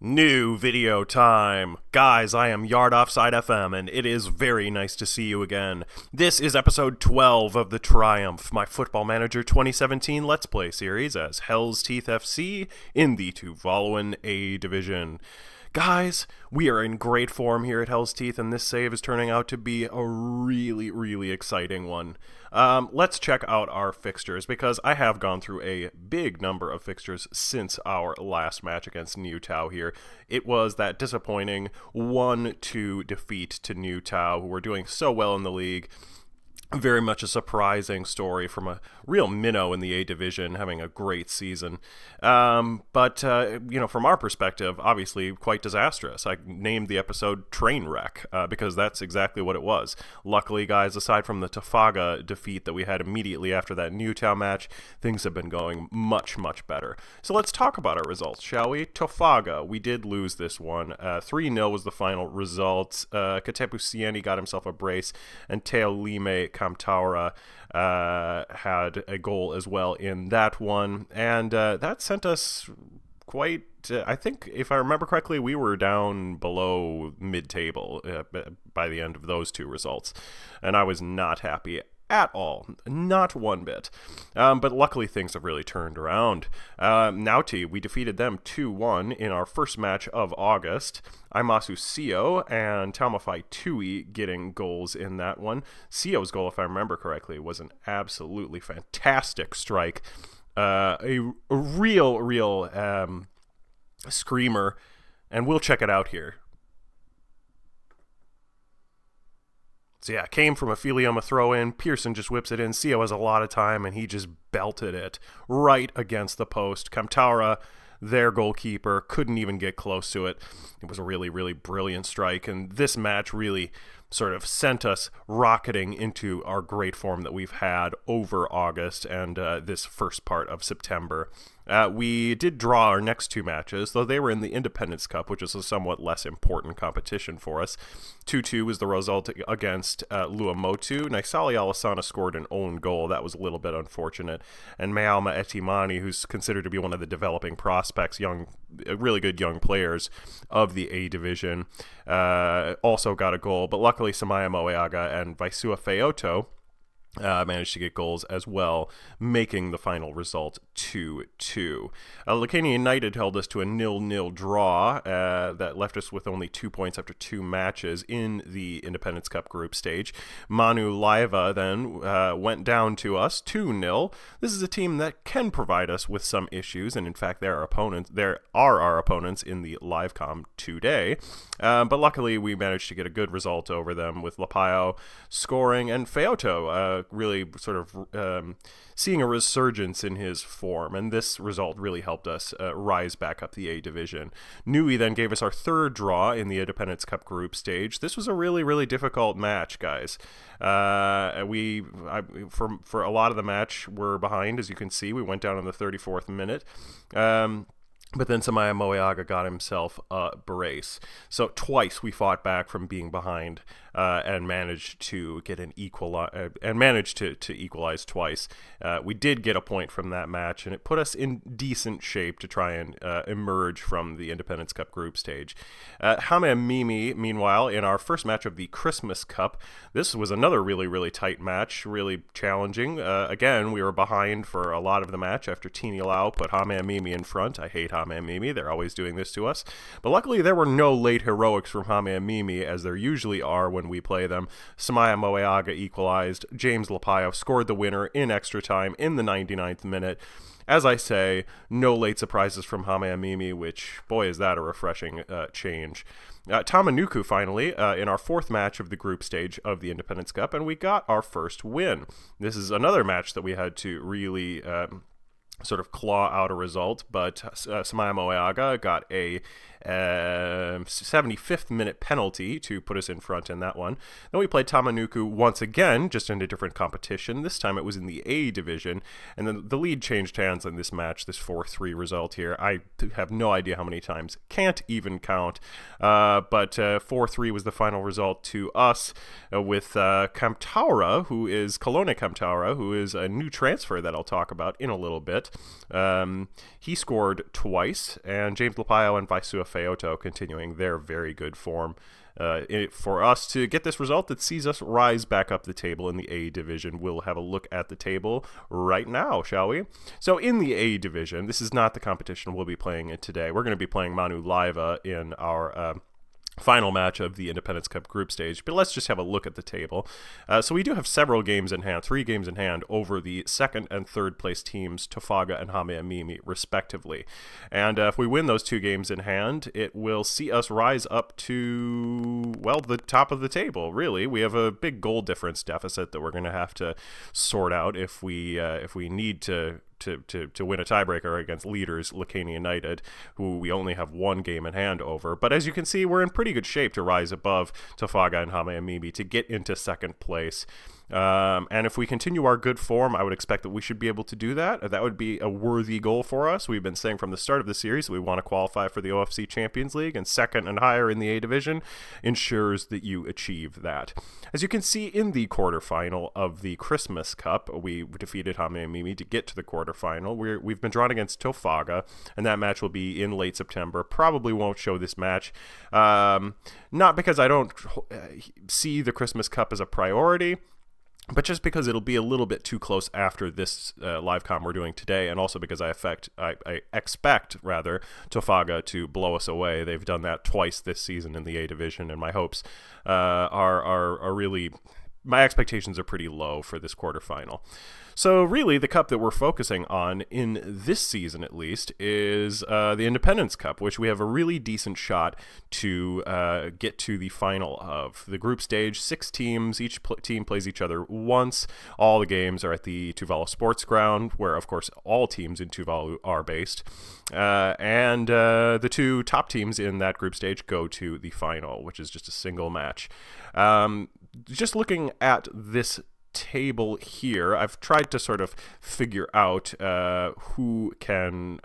New video time! Guys, I am Yard Offside FM, and it is very nice to see you again. This is episode 12 of the Triumph, my Football Manager 2017 Let's Play series as Hell's Teeth FC in the Tuvaluan A Division. Guys, we are in great form here at Hell's Teeth, and this save is turning out to be a really exciting one. Let's check out our fixtures, because I have gone through a big number of fixtures since our last match against New Tau here. It was that disappointing 1-2 defeat to New Tau, who were doing so well in the league. Very much a surprising story from a real minnow in the A division, having a great season. But from our perspective, obviously quite disastrous. I named the episode Train Wreck because that's exactly what it was. Luckily, guys, aside from the Tafaga defeat that we had immediately after that Newtown match, things have been going much better. So let's talk about our results, shall we? Tafaga, we did lose this one. 3-0 was the final result. Katepu Sieni got himself a brace, and Teo Lime Kamtaura had a goal as well in that one, and that sent us quite, I think, if I remember correctly, we were down below mid-table by the end of those two results, and I was not happy at all, not one bit. But luckily things have really turned around. Nauti, we defeated them 2-1 in our first match of August. Aimasu Sio and Taumafai Tui getting goals in that one. Sio's goal, if I remember correctly, was an absolutely fantastic strike. A real screamer, and we'll check it out here. So yeah, came from a Filioma throw-in. Pearson just whips it in. Sio has a lot of time, and he just belted it right against the post. Kamtaura, their goalkeeper, couldn't even get close to it. It was a really brilliant strike, and this match really sort of sent us rocketing into our great form that we've had over August and this first part of September. We did draw our next two matches, though they were in the Independence Cup, which is a somewhat less important competition for us. 2-2 was the result against Luamotu. Naisali Alasana scored an own goal. That was a little bit unfortunate. And Mealma Etimani, who's considered to be one of the developing prospects, really good young players of the A division, also got a goal. But luckily, Samaya Moeaga and Vaisua Feoto managed to get goals as well, making the final result 2-2. Lacania United held us to a 0-0 draw that left us with only 2 points after 2 matches in the Independence Cup group stage. Manu Laeva then went down to us 2-0. This is a team that can provide us with some issues, and in fact there are our opponents in the Livecom today. But luckily we managed to get a good result over them, with Lapayo scoring and Feoto really sort of seeing a resurgence in his form, and this result really helped us rise back up the A division. Nui then gave us our third draw in the Independence Cup group stage. This was a really difficult match, guys. For a lot of the match, we're behind, as you can see. We went down in the 34th minute. But then Samaya Moeaga got himself a brace. So twice we fought back from being behind and managed to get an to equalize twice. We did get a point from that match, and it put us in decent shape to try and emerge from the Independence Cup group stage. Hame Mimi, meanwhile, in our first match of the Christmas Cup, this was another really tight match, really challenging. Again, we were behind for a lot of the match after Tini Lau put Hame Mimi in front. I hate Hame Mimi. They're always doing this to us. But luckily, there were no late heroics from Hame Mimi, as there usually are when we play them. Samaya Moeaga equalized. James Lapayo scored the winner in extra time in the 99th minute. As I say, no late surprises from Hame Mimi, which, boy, is that a refreshing change. Tamanuku, finally, in our fourth match of the group stage of the Independence Cup, and we got our first win. This is another match that we had to really sort of claw out a result, but Samaya Moeaga got a 75th minute penalty to put us in front in that one. Then we played Tamanuku once again, just in a different competition. This time it was in the A division, and then the lead changed hands in this match, this 4-3 result here. I have no idea how many times, can't even count, but 4-3 was the final result to us, with Kamtaura, Kelowna Kamtaura, who is a new transfer that I'll talk about in a little bit. bit. He scored twice, and James Lapio and Vaisua Feoto continuing their very good form. For us to get this result that sees us rise back up the table in the A division. We'll have a look at the table right now, shall we? So in the A division, this is not the competition we'll be playing in today. We're going to be playing Manu Laeva in our final match of the Independence Cup group stage, but let's just have a look at the table. So we do have several games in hand, 3 games in hand over the second and third place teams, Tofaga and Hameamimi, respectively. And if we win those 2 games in hand, it will see us rise up to, well, the top of the table, really. We have a big goal difference deficit that we're going to have to sort out if we need to win a tiebreaker against leaders Lacania United, who we only have 1 game in hand over. But as you can see, we're in pretty good shape to rise above Tofaga and Hameamimi to get into second place. And if we continue our good form, I would expect that we should be able to do that. That would be a worthy goal for us. We've been saying from the start of the series that we want to qualify for the OFC Champions League, and second and higher in the A division ensures that you achieve that. As you can see in the quarterfinal of the Christmas Cup, we defeated Hameamimi to get to the quarterfinal. We've been drawn against Tofaga, and that match will be in late September. Probably won't show this match, not because I don't see the Christmas Cup as a priority, but just because it'll be a little bit too close after this live comm we're doing today, and also because I expect Tofaga to blow us away. They've done that twice this season in the A division, and my hopes are really, my expectations are pretty low for this quarterfinal. So really, the cup that we're focusing on in this season, at least, is the Independence Cup, which we have a really decent shot to get to the final of. The group stage, 6 teams, each team plays each other once. All the games are at the Tuvalu Sports Ground, where, of course, all teams in Tuvalu are based. And the 2 top teams in that group stage go to the final, which is just a single match. Just looking at this table here, I've tried to sort of figure out who can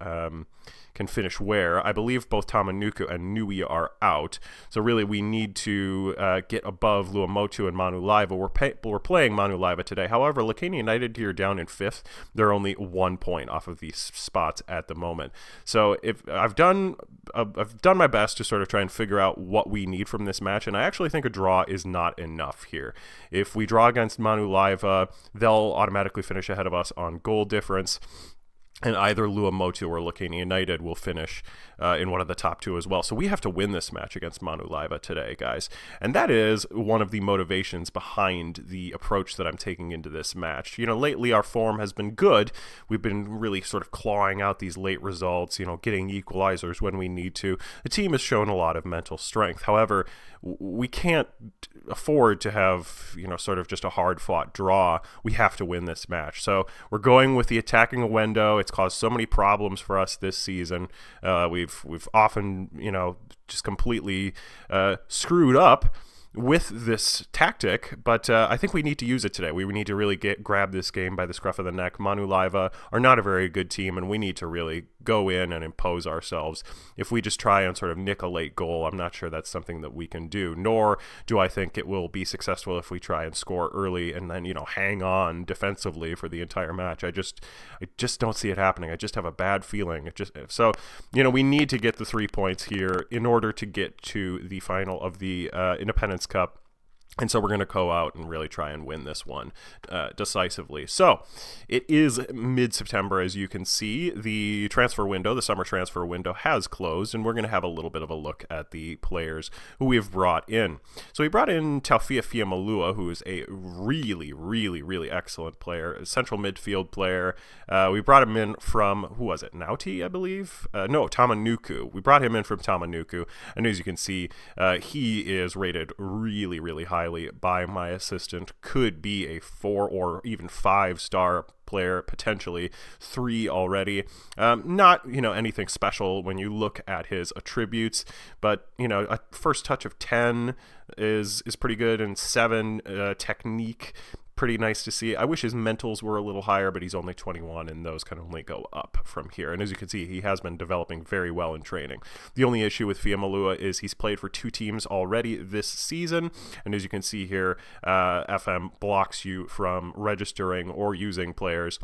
finish where. I believe both Tamanuku and Nui are out, so really we need to get above Luamotu and Manu Laeva. We're playing Manu Laeva today. However, Lacania United here down in 5th. They're only 1 point off of these spots at the moment. So if I've done my best to sort of try and figure out what we need from this match, and I actually think a draw is not enough here. If we draw against Manu Laeva, they'll automatically finish ahead of us on goal difference, and either Luamotu or Lacania United will finish in one of the top 2 as well. So we have to win this match against Manu Laeva today, guys. And that is one of the motivations behind the approach that I'm taking into this match. You know, lately our form has been good. We've been really sort of clawing out these late results, you know, getting equalizers when we need to. The team has shown a lot of mental strength. However, we can't afford to have, you know, sort of just a hard-fought draw. We have to win this match. So we're going with the attacking window. It's caused so many problems for us this season. We've often, you know, just completely screwed up with this tactic, but I think we need to use it today. We need to really grab this game by the scruff of the neck. Manu Laeva are not a very good team, and we need to really go in and impose ourselves. If we just try and sort of nick a late goal, I'm not sure that's something that we can do, nor do I think it will be successful if we try and score early and then, you know, hang on defensively for the entire match. I just don't see it happening. I just have a bad feeling. So, you know, we need to get the 3 points here in order to get to the final of the Independence Cup. And so we're going to go out and really try and win this one decisively. So it is mid-September, as you can see. The transfer window, the summer transfer window, has closed, and we're going to have a little bit of a look at the players who we've brought in. So we brought in Taufia Fiamalua, who is a really, really, really excellent player, a central midfield player. We brought him in from, who was it, Nauti, I believe? No, Tamanuku. We brought him in from Tamanuku, and as you can see, he is rated really, really highly by my assistant. Could be a 4 or even 5-star player, potentially 3 already. Not, you know, anything special when you look at his attributes, but, you know, a first touch of 10 is pretty good, and 7 technique, pretty nice to see. I wish his mentals were a little higher, but he's only 21, and those can only go up from here. And as you can see, he has been developing very well in training. The only issue with Fiamalua is he's played for 2 teams already this season, and as you can see here, FM blocks you from registering or using players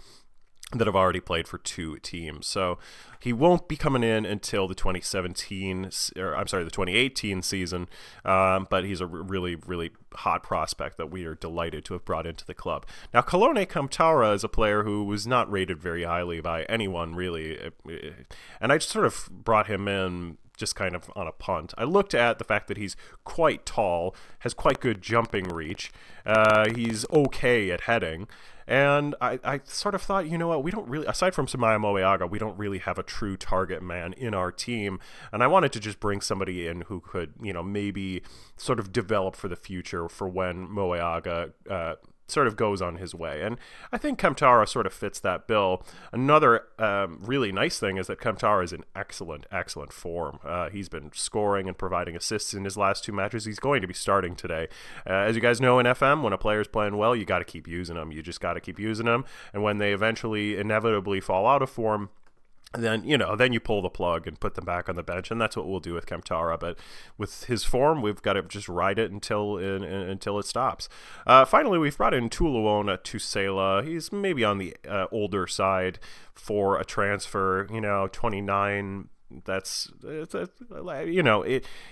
that have already played for 2 teams. So he won't be coming in until the 2018 season, but he's a really, really hot prospect that we are delighted to have brought into the club. Now, Kalone Kamtara is a player who was not rated very highly by anyone, really, and I just sort of brought him in just kind of on a punt. I looked at the fact that he's quite tall, has quite good jumping reach, he's okay at heading, and I sort of thought, you know what, we don't really, aside from Samaya Moeaga, we don't really have a true target man in our team, and I wanted to just bring somebody in who could, maybe sort of develop for the future for when Moeaga sort of goes on his way. And I think Kamtara sort of fits that bill. Another really nice thing is that Kamtara is in excellent form. He's been scoring and providing assists in his last 2 matches. He's going to be starting today. As you guys know in FM, when a player's playing well, you got to keep using them. You just got to keep using them. And when they eventually inevitably fall out of form, then you pull the plug and put them back on the bench, and that's what we'll do with Kamtara. But with his form, we've got to just ride it until it stops. Finally, we've brought in Tuvaluan Independence. He's maybe on the older side for a transfer. 29.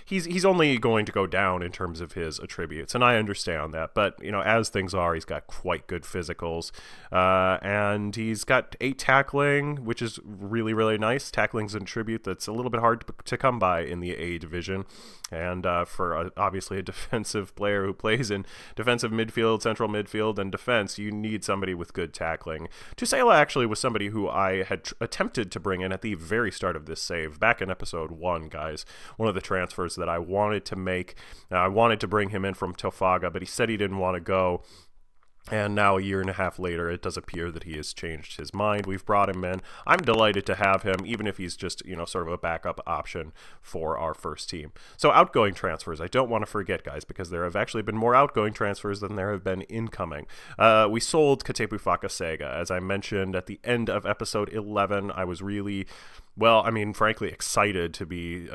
He's only going to go down in terms of his attributes, and I understand that, but as things are, he's got quite good physicals, and he's got 8 tackling, which is really, really nice. Tackling's an attribute that's a little bit hard to come by in the A division, and for obviously a defensive player who plays in defensive midfield, central midfield, and defense, you need somebody with good tackling. Tuvalu actually was somebody who I had attempted to bring in at the very start of this save. Back in episode 1, guys, one of the transfers that I wanted to make. I wanted to bring him in from Tofaga, but he said he didn't want to go. And now, a year and a half later, it does appear that he has changed his mind. We've brought him in. I'm delighted to have him, even if he's just, sort of a backup option for our first team. So, outgoing transfers, I don't want to forget, guys, because there have actually been more outgoing transfers than there have been incoming. We sold Katepu Fakasega. As I mentioned at the end of episode 11, I was really, frankly, excited to be,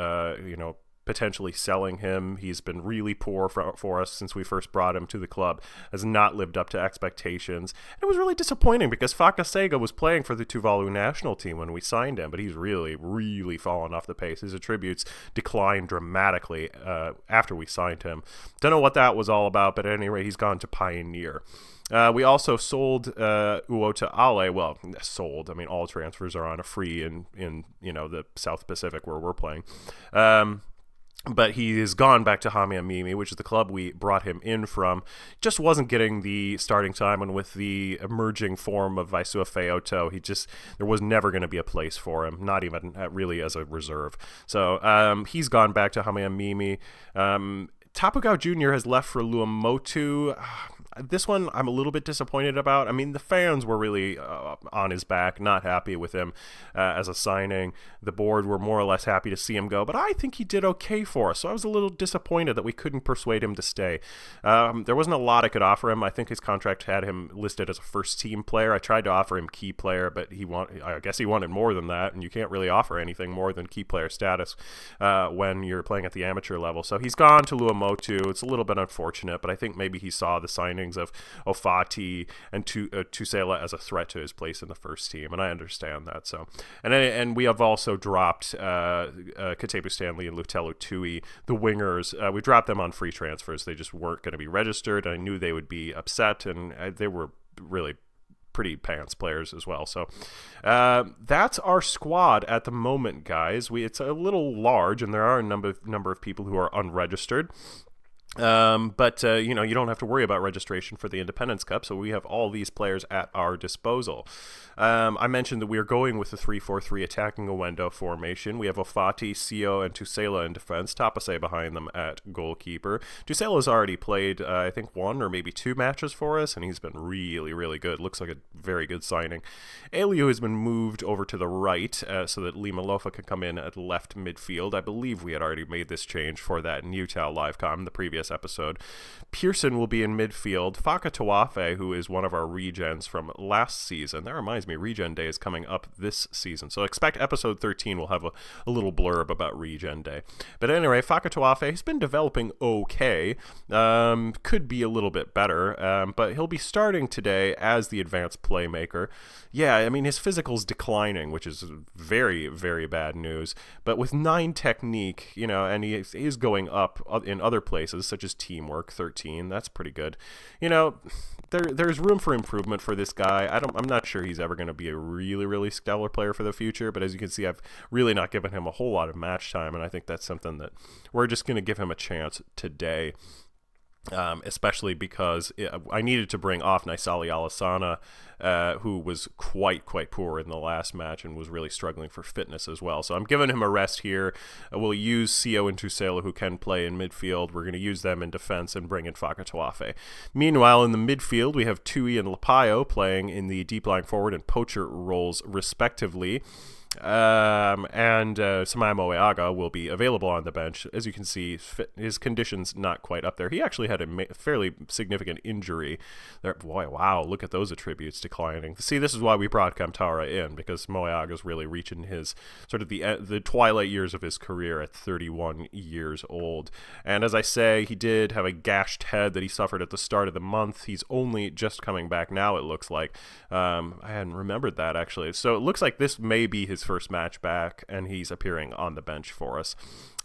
potentially selling him. He's been really poor for us since we first brought him to the club, has not lived up to expectations. And it was really disappointing because Fakasega was playing for the Tuvalu national team when we signed him, but he's really, really fallen off the pace. His attributes declined dramatically after we signed him. Don't know what that was all about, but at any rate, he's gone to Pioneer. We also sold Uota Ale. Well, sold. All transfers are on a free in the South Pacific where we're playing. But he has gone back to Hamiamimi, which is the club we brought him in from. Just wasn't getting the starting time, and with the emerging form of Vaisua Feoto, there was never going to be a place for him, not even really as a reserve. So he's gone back to Hamiamimi. Tapugao Jr. has left for Luamotu. This one I'm a little bit disappointed about. The fans were really on his back, not happy with him as a signing. The board were more or less happy to see him go, but I think he did okay for us, so I was a little disappointed that we couldn't persuade him to stay. There wasn't a lot I could offer him. I think his contract had him listed as a first-team player. I tried to offer him key player, but I guess he wanted more than that, and you can't really offer anything more than key player status when you're playing at the amateur level. So he's gone to Luamotu. It's a little bit unfortunate, but I think maybe he saw the signing of Ofati and Tusela as a threat to his place in the first team, and I understand that. So, and we have also dropped Katepu Stanley and Lutelu Tui, the wingers. We dropped them on free transfers. They just weren't going to be registered. I knew they would be upset, and they were really pretty pants players as well. So that's our squad at the moment, guys. It's a little large, and there are a number of people who are unregistered. But you don't have to worry about registration for the Independence Cup, so we have all these players at our disposal. I mentioned that we are going with the 3-4-3 attacking Owendo formation. We have Ofati, Sio, and Tusela in defense, Tapase behind them at goalkeeper. Tusela's already played, I think, 1 or maybe 2 matches for us, and he's been really, really good. Looks like a very good signing. Eliu has been moved over to the right so that Lima Lofa can come in at left midfield. I believe we had already made this change for that Newtown Livecom, the previous previous episode. Pearson will be in midfield. Fakatawafe, who is one of our regens from last season. That reminds me, Regen Day is coming up this season. So expect episode 13 will have a little blurb about Regen Day. But anyway, Fakatawafe has been developing okay. Could be a little bit better, but he'll be starting today as the advanced playmaker. Yeah, I mean, his physical's declining, which is very, very bad news. But with 9 technique, you know, and he is going up in other places, such as teamwork, 13. That's pretty good. You know, there's room for improvement for this guy. I'm not sure he's ever going to be a really, really stellar player for the future. But as you can see, I've really not given him a whole lot of match time, and I think that's something that we're just going to give him a chance today. Especially because I needed to bring off Naisali Alasana, who was quite poor in the last match and was really struggling for fitness as well. So I'm giving him a rest here. We'll use Sio and Tusela, who can play in midfield. We're going to use them in defense and bring in Fakatawafe. Meanwhile, in the midfield, we have Tui and Lapayo playing in the deep lying forward and poacher roles, respectively. And Samaya Moeaga will be available on the bench. As you can see, his condition's not quite up there. He actually had a fairly significant injury. Boy, wow, look at those attributes declining. See, this is why we brought Kamtara in, because Moeaga's really reaching his sort of the twilight years of his career at 31 years old. And as I say, he did have a gashed head that he suffered at the start of the month. He's only just coming back now, it looks like. I hadn't remembered that, actually. So it looks like this may be his first match back, and he's appearing on the bench for us.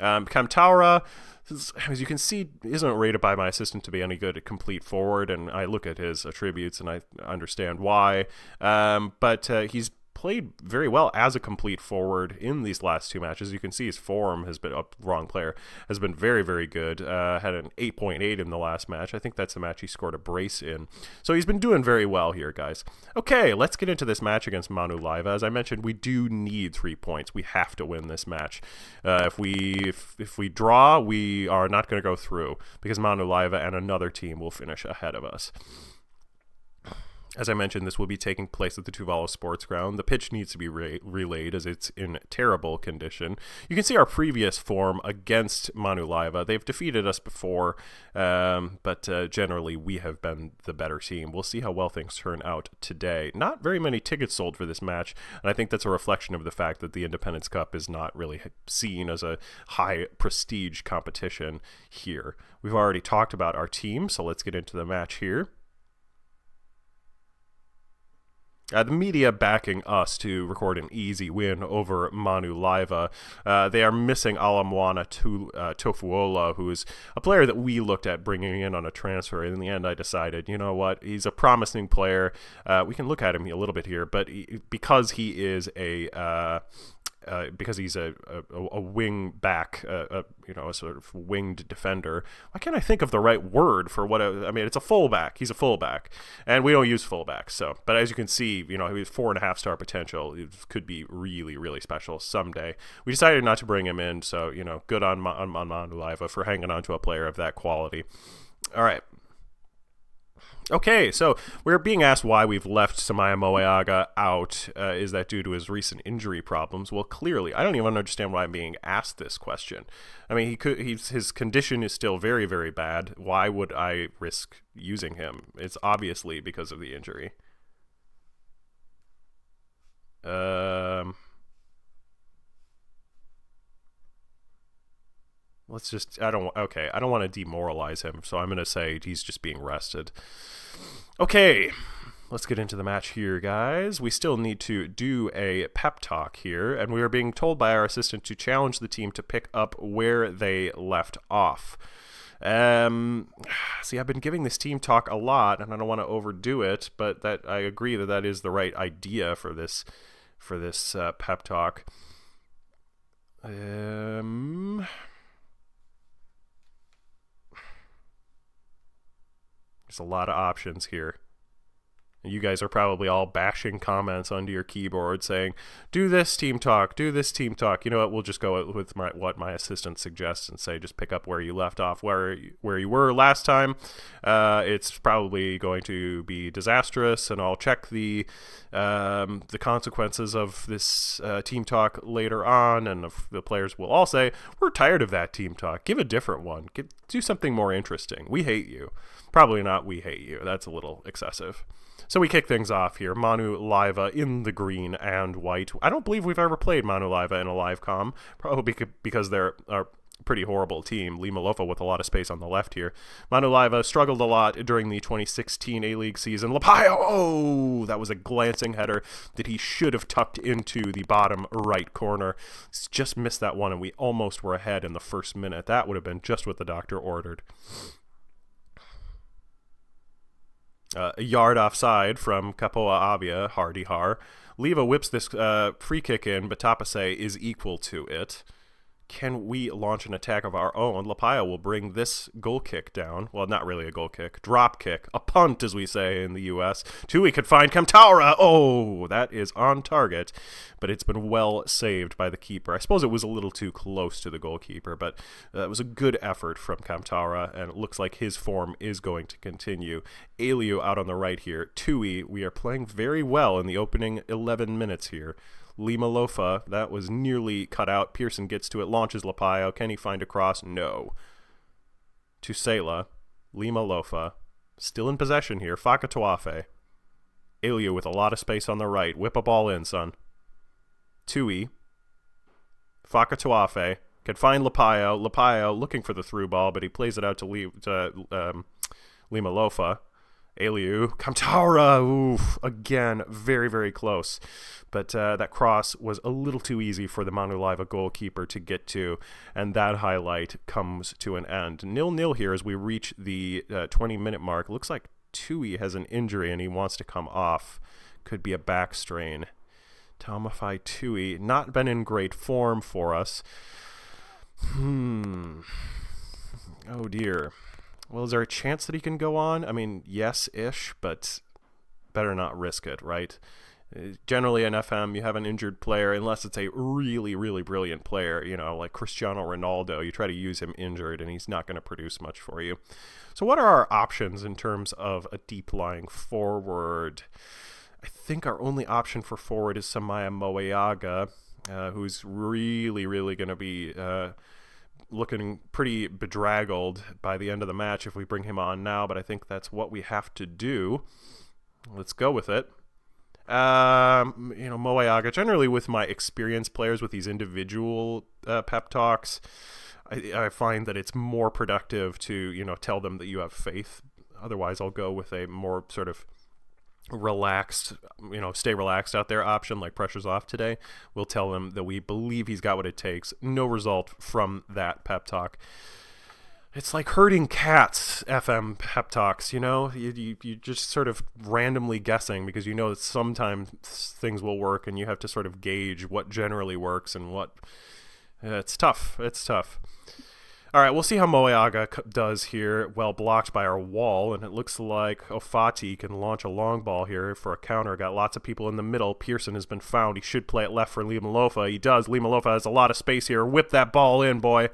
Kamtaura, as you can see, isn't rated by my assistant to be any good at complete forward, and I look at his attributes and I understand why. But he's played very well as a complete forward in these last 2 matches. You can see his form has been wrong player has been very, very good. Had an 8.8 in the last match. I think that's the match he scored a brace in. So he's been doing very well here, guys. Okay, let's get into this match against Manu Laeva. As I mentioned, we do need 3 points. We have to win this match. If we draw, we are not going to go through, because Manu Laeva and another team will finish ahead of us. As I mentioned, this will be taking place at the Tuvalu Sports Ground. The pitch needs to be relayed as it's in terrible condition. You can see our previous form against Manu Laeva. They've defeated us before, but generally we have been the better team. We'll see how well things turn out today. Not very many tickets sold for this match, and I think that's a reflection of the fact that the Independence Cup is not really seen as a high prestige competition here. We've already talked about our team, so let's get into the match here. The media backing us to record an easy win over Manu Laeva. They are missing Alamwana Tofuola, who is a player that we looked at bringing in on a transfer. And in the end, I decided, you know what, he's a promising player. We can look at him a little bit here, but because he is because he's a wing back, a sort of winged defender. Why can't I think of the right word for what I mean? It's a fullback. He's a fullback, and we don't use fullbacks. So, but as you can see, he has 4.5-star potential. It could be really, really special someday. We decided not to bring him in, so good on Manu Laeva for hanging on to a player of that quality. All right. Okay, so we're being asked why we've left Samaya Moeaga out. Is that due to his recent injury problems? Well, clearly, I don't even understand why I'm being asked this question. I mean, his condition is still very, very bad. Why would I risk using him? It's obviously because of the injury. I don't want to demoralize him, so I'm going to say he's just being rested. Okay, let's get into the match here, guys. We still need to do a pep talk here, and we are being told by our assistant to challenge the team to pick up where they left off. See, I've been giving this team talk a lot, and I don't want to overdo it, but I agree that is the right idea for this pep talk. There's a lot of options here. You guys are probably all bashing comments onto your keyboard saying, do this team talk, do this team talk. You know what, we'll just go with what my assistant suggests and say just pick up where you left off, where you were last time. It's probably going to be disastrous, and I'll check the consequences of this team talk later on, and the players will all say, we're tired of that team talk. Give a different one. do something more interesting. We hate you. Probably not we hate you. That's a little excessive. So we kick things off here. Manu Laeva in the green and white. I don't believe we've ever played Manu Laeva in a live comm, probably because they're a pretty horrible team. Manu Laeva with a lot of space on the left here. Manu Laeva struggled a lot during the 2016 A-League season. Lapio, oh, that was a glancing header that he should have tucked into the bottom right corner. Just missed that one, and we almost were ahead in the first minute. That would have been just what the doctor ordered. A yard offside from Kapoa Avia, Hardy Har. Leva whips this free kick in, but Tapase is equal to it. Can we launch an attack of our own? Lapaya will bring this goal kick down. Well, not really a goal kick. Drop kick. A punt, as we say in the U.S. Tui could find Kamtaura. Oh, that is on target, but it's been well saved by the keeper. I suppose it was a little too close to the goalkeeper, but it was a good effort from Kamtaura, and it looks like his form is going to continue. Aliu out on the right here. Tui, we are playing very well in the opening 11 minutes here. Lima Lofa, that was nearly cut out. Pearson gets to it, launches Lapio. Can he find a cross? No. To Sela. Lima Lofa. Still in possession here. Fakatuafe. Aliu with a lot of space on the right. Whip a ball in, son. Tui. Fakatuafe. Can find Lapio. Lapio looking for the through ball, but he plays it out to Lima Lofa. Aliu, Kamtaura, oof, again, very, very close. But that cross was a little too easy for the Manu Laeva goalkeeper to get to, and that highlight comes to an end. 0-0 here as we reach the 20-minute mark. Looks like Tui has an injury and he wants to come off. Could be a back strain. Taumafai Tui, not been in great form for us. Oh, dear. Well, is there a chance that he can go on? I mean, yes-ish, but better not risk it, right? Generally in FM, you have an injured player, unless it's a really, really brilliant player, you know, like Cristiano Ronaldo. You try to use him injured, and he's not going to produce much for you. So what are our options in terms of a deep-lying forward? I think our only option for forward is Samaya Moeaga, who's really, really going to be... looking pretty bedraggled by the end of the match if we bring him on now, but I think that's what we have to do. Let's go with it. Moeaga, generally with my experienced players with these individual pep talks, I find that it's more productive to, tell them that you have faith. Otherwise, I'll go with a more sort of relaxed, stay relaxed out there option, like pressure's off today. We'll tell them that we believe he's got what it takes. No result from that pep talk. It's like herding cats, FM pep talks, you just sort of randomly guessing because that sometimes things will work and you have to sort of gauge what generally works and what it's tough. All right, we'll see how Moeaga does here. Well blocked by our wall, and it looks like Ofati can launch a long ball here for a counter. Got lots of people in the middle. Pearson has been found. He should play it left for Lima Lofa. He does. Lima Lofa has a lot of space here. Whip that ball in, boy.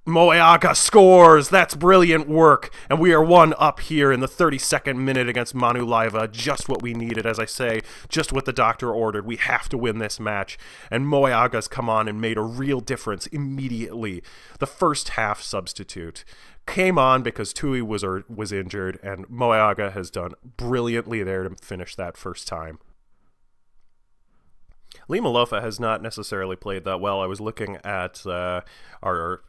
Moeaga scores! That's brilliant work! And we are 1-up here in the 32nd minute against Manu Laeva. Just what we needed, as I say. Just what the doctor ordered. We have to win this match. And Moeaga's come on and made a real difference immediately. The first half substitute came on because Tui was injured, and Moeaga has done brilliantly there to finish that first time. Lima Lofa has not necessarily played that well. I was looking at our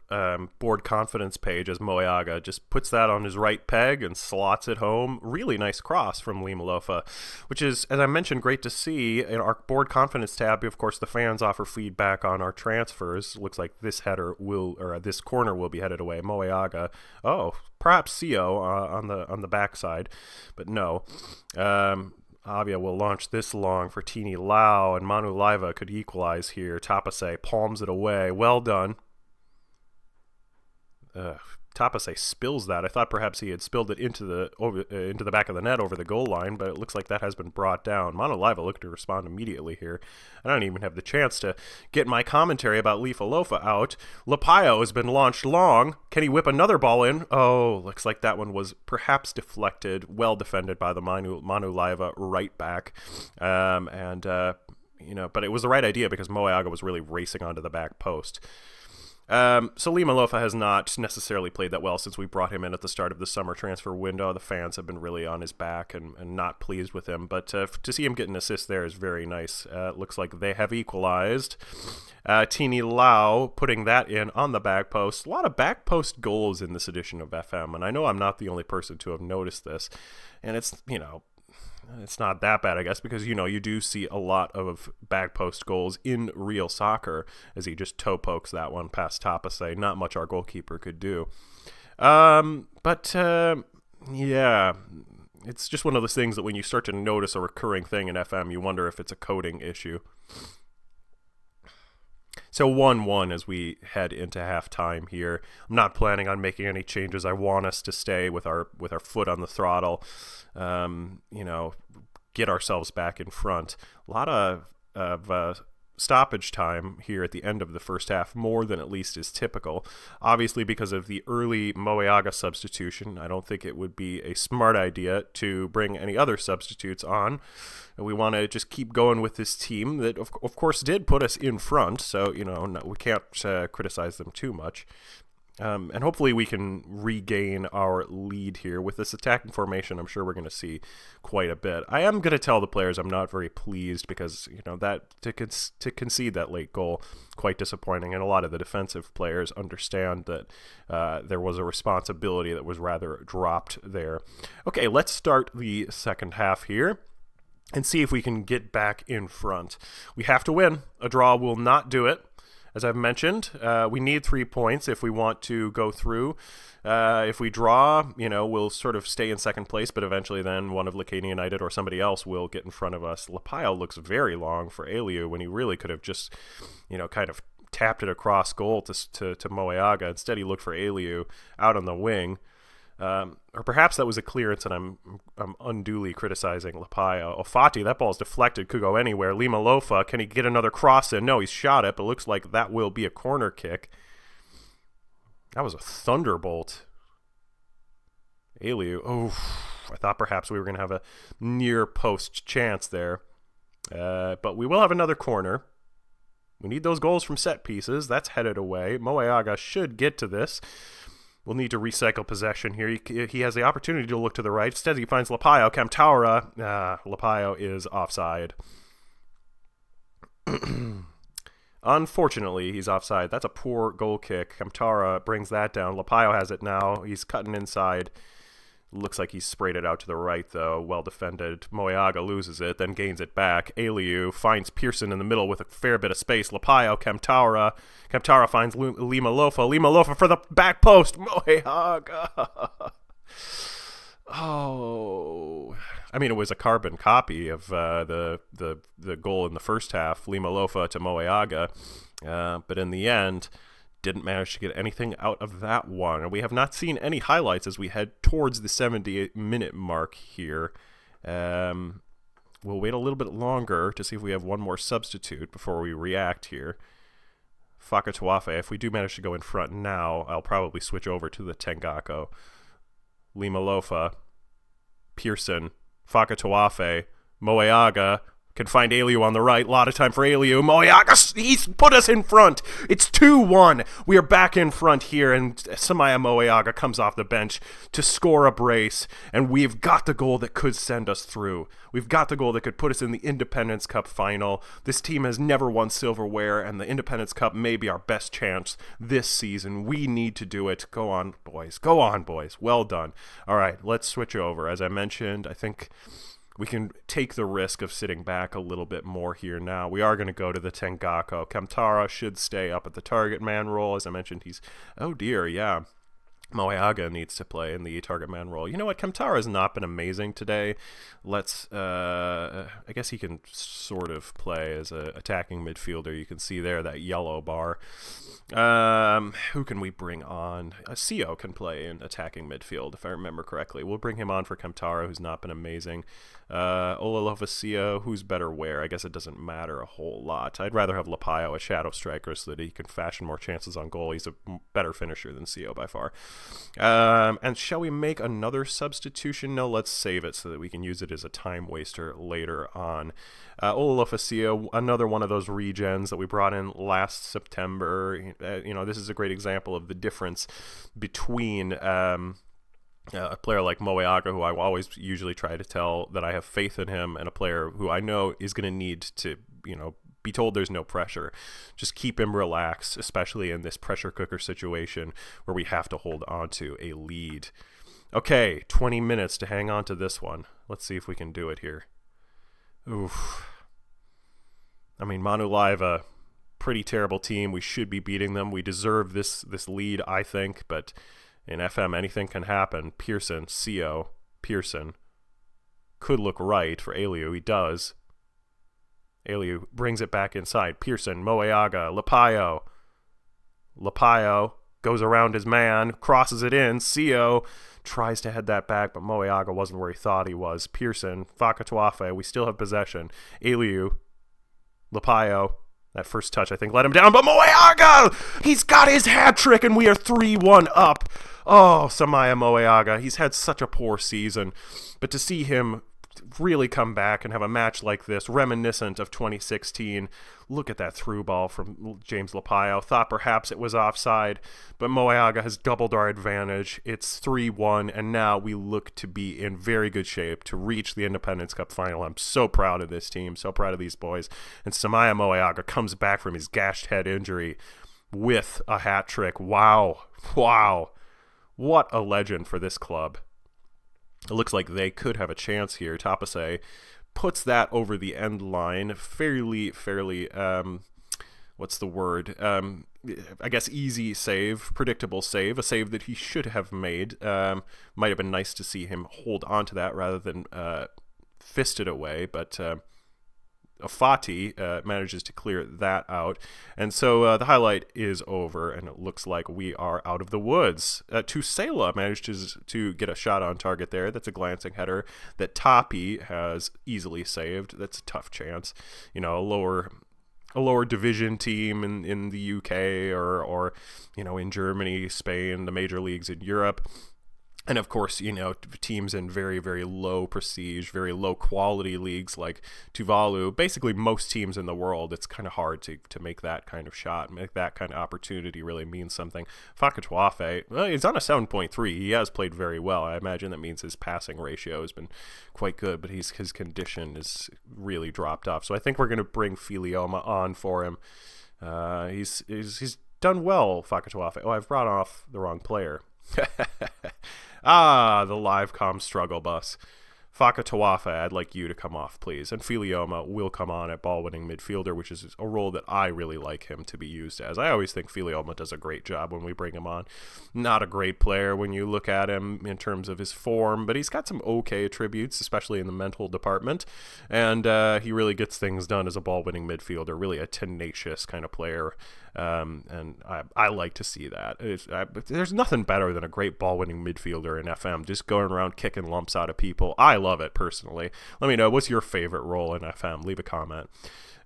board confidence page as Moeaga just puts that on his right peg and slots it home. Really nice cross from Lima Lofa, which is, as I mentioned, great to see. In our board confidence tab, of course, the fans offer feedback on our transfers. Looks like this this corner will be headed away. Moeaga. Oh, perhaps CO on the backside, but no. Avia will launch this long for Tini Lau, and Manu Laeva could equalize here. Tapase palms it away. Well done. Tapase spills that. I thought perhaps he had spilled it into the back of the net over the goal line, but it looks like that has been brought down. Manu Laeva looked to respond immediately here. I don't even have the chance to get my commentary about Lifa Lofa out. Lapio has been launched long. Can he whip another ball in? Oh, looks like that one was perhaps deflected. Well defended by the Manu Laeva right back. But it was the right idea because Moeaga was really racing onto the back post. So Lima Lofa has not necessarily played that well since we brought him in at the start of the summer transfer window. The fans have been really on his back and not pleased with him. But to see him get an assist there is very nice. It looks like they have equalized. Tini Lau putting that in on the back post. A lot of back post goals in this edition of FM, and I know I'm not the only person to have noticed this. And it's, it's not that bad, I guess, because, you do see a lot of back post goals in real soccer, as he just toe pokes that one past Tapase. Not much our goalkeeper could do. Yeah, it's just one of those things that when you start to notice a recurring thing in FM, you wonder if it's a coding issue. So 1-1 as we head into halftime here. I'm not planning on making any changes. I want us to stay with our foot on the throttle. Get ourselves back in front. A lot of stoppage time here at the end of the first half, more than at least is typical. Obviously, because of the early Moeaga substitution, I don't think it would be a smart idea to bring any other substitutes on. We want to just keep going with this team that, of course, did put us in front, so, we can't criticize them too much. And hopefully we can regain our lead here. With this attacking formation, I'm sure we're going to see quite a bit. I am going to tell the players I'm not very pleased because, that to concede that late goal, quite disappointing. And a lot of the defensive players understand that there was a responsibility that was rather dropped there. Okay, let's start the second half here and see if we can get back in front. We have to win. A draw will not do it. As I've mentioned, we need 3 points if we want to go through. If we draw, we'll sort of stay in second place, but eventually then one of Lacania United or somebody else will get in front of us. Lapio looks very long for Aliu when he really could have just, kind of tapped it across goal to Moeaga. Instead, he looked for Aliu out on the wing. Or perhaps that was a clearance and I'm unduly criticizing Lapio. Ofati, that ball's deflected, could go anywhere. Lima Lofa, can he get another cross in? No, he's shot it, but looks like that will be a corner kick. That was a thunderbolt. Aliu, I thought perhaps we were going to have a near post chance there. But we will have another corner. We need those goals from set pieces. That's headed away. Moeaga should get to this. We'll need to recycle possession here. He has the opportunity to look to the right. Instead, he finds Lapio. Camtaura. Lapio is offside. Unfortunately, he's offside. That's a poor goal kick. Camtaura brings that down. Lapio has it now. He's cutting inside. Looks like he's sprayed it out to the right, though. Well defended. Moeaga loses it, then gains it back. Aliu finds Pearson in the middle with a fair bit of space. Lapio, Camtaura. Camtaura finds Lima Lofa. Lima Lofa for the back post. Moeaga. Oh. I mean, it was a carbon copy of the goal in the first half. Lima Lofa to Moeaga. But in the end, didn't manage to get anything out of that one. And we have not seen any highlights as we head towards the 78-minute mark here. We'll wait a little bit longer to see if we have one more substitute before we react here. Fakatuafe, if we do manage to go in front now, I'll probably switch over to the Tengako. Lima Lofa, Pearson, Fakatuafe, Moeaga, can find Aliu on the right. A lot of time for Aliu. Moeaga, he's put us in front. It's 2-1. We are back in front here, and Samaya Moeaga comes off the bench to score a brace, and we've got the goal that could send us through. We've got the goal that could put us in the Independence Cup final. This team has never won silverware, and the Independence Cup may be our best chance this season. We need to do it. Go on, boys. Go on, boys. Well done. All right, let's switch over. As I mentioned, I think we can take the risk of sitting back a little bit more here now. We are going to go to the Tengako. Camtara should stay up at the target man role. As I mentioned, he's... Oh, dear, yeah. Moeaga needs to play in the target man role. You know what? Camtara has not been amazing today. Let's... I guess he can sort of play as an attacking midfielder. You can see there that yellow bar. Who can we bring on? Sio can play in attacking midfield, if I remember correctly. We'll bring him on for Camtara, who's not been amazing. Olalova Sio, who's better where? I guess it doesn't matter a whole lot. I'd rather have Lapio a shadow striker so that he can fashion more chances on goal. He's a better finisher than Sio by far. And shall we make another substitution? No, let's save it so that we can use it as a time waster later on. Olafacea, another one of those regens that we brought in last September. This is a great example of the difference between a player like Moeaga, who I always usually try to tell that I have faith in him, and a player who I know is going to need to, be told there's no pressure. Just keep him relaxed, especially in this pressure cooker situation where we have to hold on to a lead. Okay, 20 minutes to hang on to this one. Let's see if we can do it here. Oof. I mean, Manu Laeva, pretty terrible team. We should be beating them. We deserve this lead, I think, but in FM, anything can happen. Pearson, CO, Pearson could look right for Aliu. He does. Aliu brings it back inside. Pearson, Moeaga, Lapayo goes around his man, crosses it in. CO tries to head that back, but Moeaga wasn't where he thought he was. Pearson, Fakatuafe, we still have possession. Aliu, Lapayo, that first touch, I think, let him down, but Moeaga! He's got his hat trick, and we are 3-1 up. Oh, Samaya Moeaga, he's had such a poor season, but to see him really come back and have a match like this, reminiscent of 2016. Look at that through ball from James Lapayo. Thought perhaps it was offside, but Moeaga has doubled our advantage. It's 3-1, and now we look to be in very good shape to reach the Independence Cup final. I'm so proud of this team, so proud of these boys. And Samaya Moeaga comes back from his gashed head injury with a hat trick. Wow. What a legend for this club. It looks like they could have a chance here. Tapase puts that over the end line. Fairly, what's the word? I guess easy save, predictable save, a save that he should have made. Might have been nice to see him hold on to that rather than fist it away, but Fati manages to clear that out. And so the highlight is over, and it looks like we are out of the woods. Tusela managed to get a shot on target there. That's a glancing header that Tapi has easily saved. That's a tough chance. A lower division team in the UK or in Germany, Spain, the major leagues in Europe. And of course, teams in very, very low prestige, very low quality leagues like Tuvalu, basically most teams in the world, it's kind of hard to make that kind of shot, make that kind of opportunity really mean something. Fakatuafe, well, he's on a 7.3. He has played very well. I imagine that means his passing ratio has been quite good, but his condition is really dropped off. So I think we're going to bring Filioma on for him. He's done well, Fakatuafe. Oh, I've brought off the wrong player. The live comm struggle bus. Fakatuafe, I'd like you to come off, please. And Filioma will come on at ball-winning midfielder, which is a role that I really like him to be used as. I always think Filioma does a great job when we bring him on. Not a great player when you look at him in terms of his form, but he's got some okay attributes, especially in the mental department. And he really gets things done as a ball-winning midfielder, really a tenacious kind of player. And I like to see that. There's nothing better than a great ball-winning midfielder in FM, just going around kicking lumps out of people. I love it, personally. Let me know, what's your favorite role in FM? Leave a comment.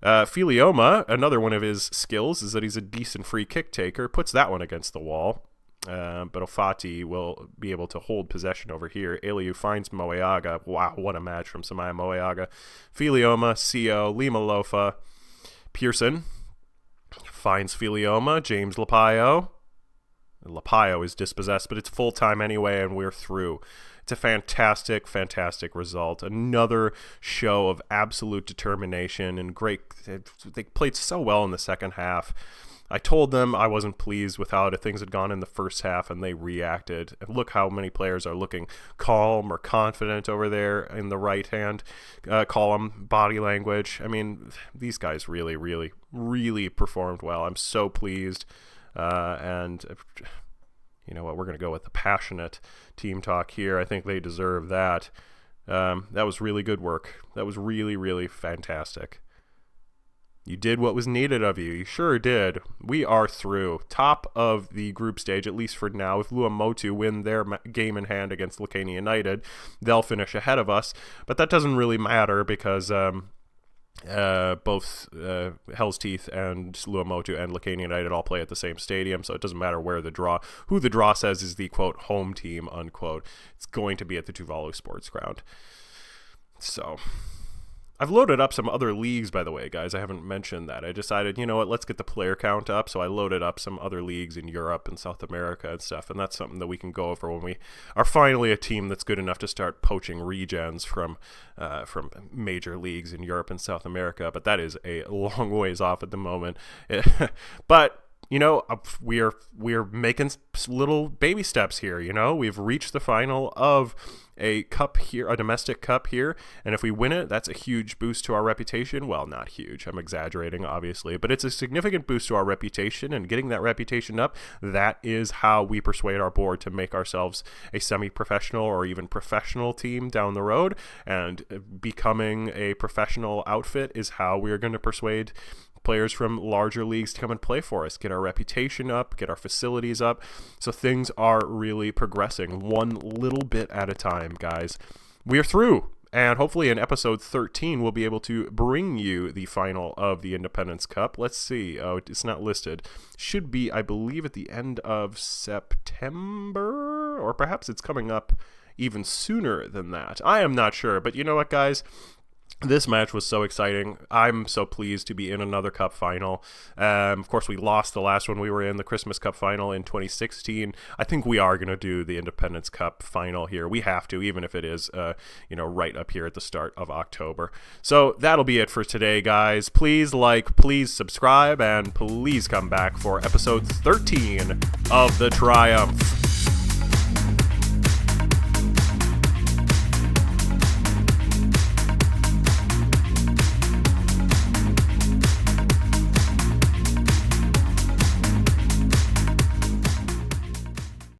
Filioma, another one of his skills is that he's a decent free kick taker, puts that one against the wall. But Ofati will be able to hold possession over here. Aliu finds Moeaga. Wow, what a match from Samaya Moeaga. Filioma, CO, Lima Lofa, Pearson finds Filioma, James Lapayo. Lapayo is dispossessed, but it's full time anyway, and we're through. It's a fantastic, fantastic result. Another show of absolute determination and great. They played so well in the second half. I told them I wasn't pleased with how things had gone in the first half, and they reacted. And look how many players are looking calm or confident over there in the right-hand column, body language. I mean, these guys really, really, really performed well. I'm so pleased. And you know what? We're going to go with the passionate team talk here. I think they deserve that. That was really good work. That was really, really fantastic. You did what was needed of you. You sure did. We are through. Top of the group stage, at least for now. If Luamotu win their game in hand against Lukania United, they'll finish ahead of us. But that doesn't really matter because Both Hell's Teeth and Luomotu and Lacania United all play at the same stadium, so it doesn't matter who the draw says is the, quote, home team, unquote. It's going to be at the Tuvalu Sports Ground. So I've loaded up some other leagues, by the way, guys. I haven't mentioned that. I decided, you know what, let's get the player count up. So I loaded up some other leagues in Europe and South America and stuff. And that's something that we can go over when we are finally a team that's good enough to start poaching regens from major leagues in Europe and South America. But that is a long ways off at the moment. But you know, we're making little baby steps here. You know, we've reached the final of a cup here, a domestic cup here, and if we win it, that's a huge boost to our reputation. Well, not huge, I'm exaggerating, obviously, but it's a significant boost to our reputation, and getting that reputation up, that is how we persuade our board to make ourselves a semi-professional or even professional team down the road, and becoming a professional outfit is how we're going to persuade players from larger leagues to come and play for us, get our reputation up, get our facilities up. So things are really progressing one little bit at a time, guys. We are through, and hopefully in episode 13 we'll be able to bring you the final of the Independence Cup. Let's see. Oh, it's not listed. Should be, I believe, at the end of September, or perhaps it's coming up even sooner than that. I am not sure, but you know what, guys? This match was so exciting. I'm so pleased to be in another cup final. Of course, we lost the last one we were in, the Christmas Cup final in 2016. I think we are going to do the Independence Cup final here. We have to, even if it is, right up here at the start of October. So that'll be it for today, guys. Please like, please subscribe, and please come back for episode 13 of The Triumph.